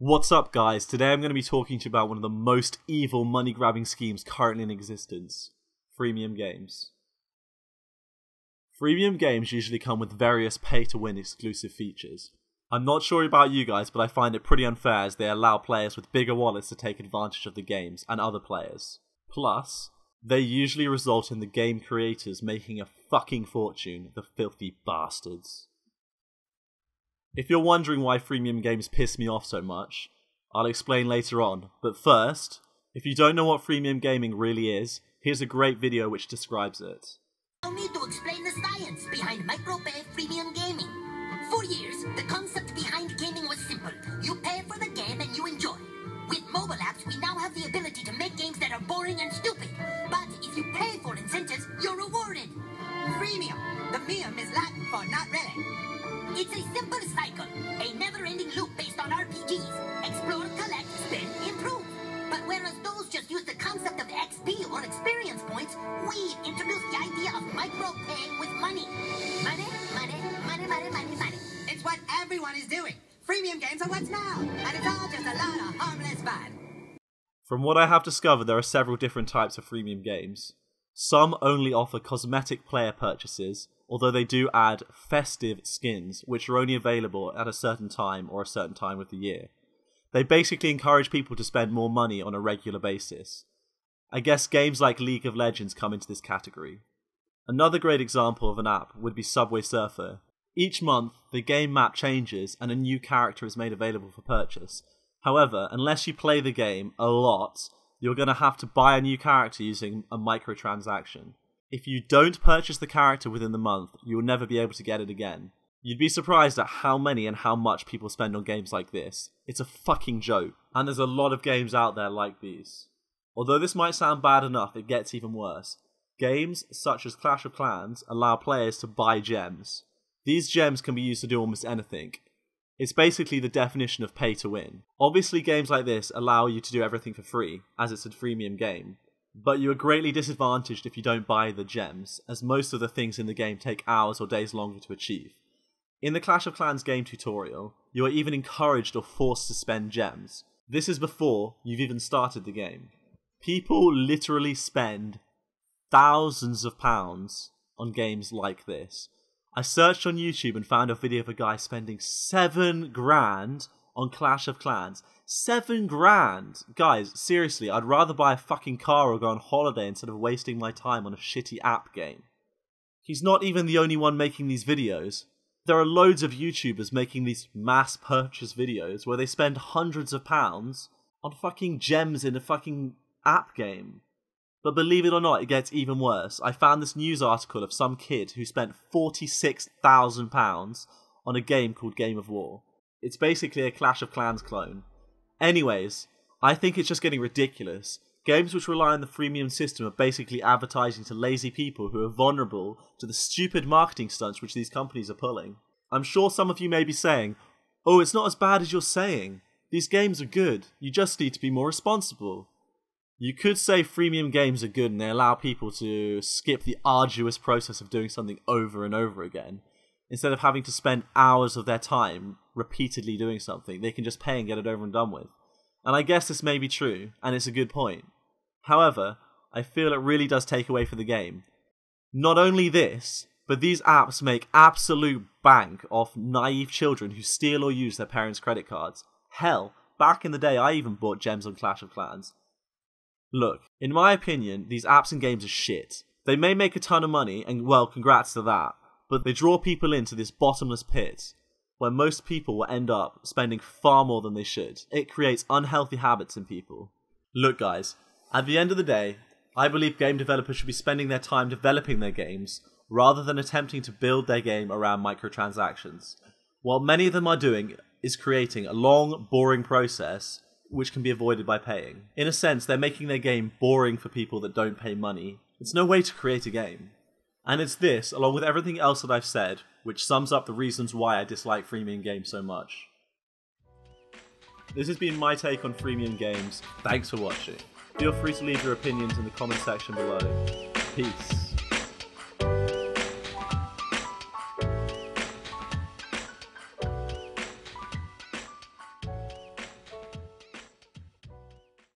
What's up, guys? Today I'm going to be talking to you about one of the most evil money-grabbing schemes currently in existence. Freemium games. Freemium games usually come with various pay-to-win exclusive features. I'm not sure about you guys, but I find it pretty unfair as they allow players with bigger wallets to take advantage of the games and other players. Plus, they usually result in the game creators making a fucking fortune, the filthy bastards. If you're wondering why freemium games piss me off so much, I'll explain later on, but first, if you don't know what freemium gaming really is, here's a great video which describes it. Allow me to explain the science behind micro-pay freemium gaming. For years, the concept behind gaming was simple. You pay for the game and you enjoy. With mobile apps, we now have the ability to make games that are boring and stupid. But if you pay for incentives, you're rewarded. Freemium. The mium is Latin for not really. It's a simple cycle, a never-ending loop based on RPGs. Explore, collect, spend, improve. But whereas those just use the concept of XP or experience points, we introduced the idea of micro-paying with money. Money, money, money, money, money, money. It's what everyone is doing. Freemium games are what's now, and it's all just a lot of harmless fun. From what I have discovered, there are several different types of freemium games. Some only offer cosmetic player purchases, although they do add festive skins, which are only available at a certain time or a certain time of the year. They basically encourage people to spend more money on a regular basis. I guess games like League of Legends come into this category. Another great example of an app would be Subway Surfer. Each month, the game map changes and a new character is made available for purchase. However, unless you play the game a lot, you're going to have to buy a new character using a microtransaction. If you don't purchase the character within the month, you will never be able to get it again. You'd be surprised at how many and how much people spend on games like this. It's a fucking joke, and there's a lot of games out there like these. Although this might sound bad enough, it gets even worse. Games such as Clash of Clans allow players to buy gems. These gems can be used to do almost anything. It's basically the definition of pay to win. Obviously games like this allow you to do everything for free, as it's a freemium game. But you are greatly disadvantaged if you don't buy the gems, as most of the things in the game take hours or days longer to achieve. In the Clash of Clans game tutorial, you are even encouraged or forced to spend gems. This is before you've even started the game. People literally spend thousands of pounds on games like this. I searched on YouTube and found a video of a guy spending 7 grand on Clash of Clans. 7 grand! Guys, seriously, I'd rather buy a fucking car or go on holiday instead of wasting my time on a shitty app game. He's not even the only one making these videos. There are loads of YouTubers making these mass purchase videos where they spend hundreds of pounds on fucking gems in a fucking app game. But believe it or not, it gets even worse. I found this news article of some kid who spent £46,000 on a game called Game of War. It's basically a Clash of Clans clone. Anyways, I think it's just getting ridiculous. Games which rely on the freemium system are basically advertising to lazy people who are vulnerable to the stupid marketing stunts which these companies are pulling. I'm sure some of you may be saying, "Oh, it's not as bad as you're saying. These games are good. You just need to be more responsible." You could say freemium games are good and they allow people to skip the arduous process of doing something over and over again. Instead of having to spend hours of their time repeatedly doing something, they can just pay and get it over and done with. And I guess this may be true, and it's a good point. However, I feel it really does take away from the game. Not only this, but these apps make absolute bank off naive children who steal or use their parents' credit cards. Hell, back in the day I even bought gems on Clash of Clans. Look, in my opinion, these apps and games are shit. They may make a ton of money, and well, congrats to that, but they draw people into this bottomless pit, where most people will end up spending far more than they should. It creates unhealthy habits in people. Look guys, at the end of the day, I believe game developers should be spending their time developing their games, rather than attempting to build their game around microtransactions. What many of them are doing is creating a long, boring process which can be avoided by paying. In a sense, they're making their game boring for people that don't pay money. It's no way to create a game. And it's this, along with everything else that I've said, which sums up the reasons why I dislike freemium games so much. This has been my take on freemium games. Thanks for watching. Feel free to leave your opinions in the comment section below. Peace.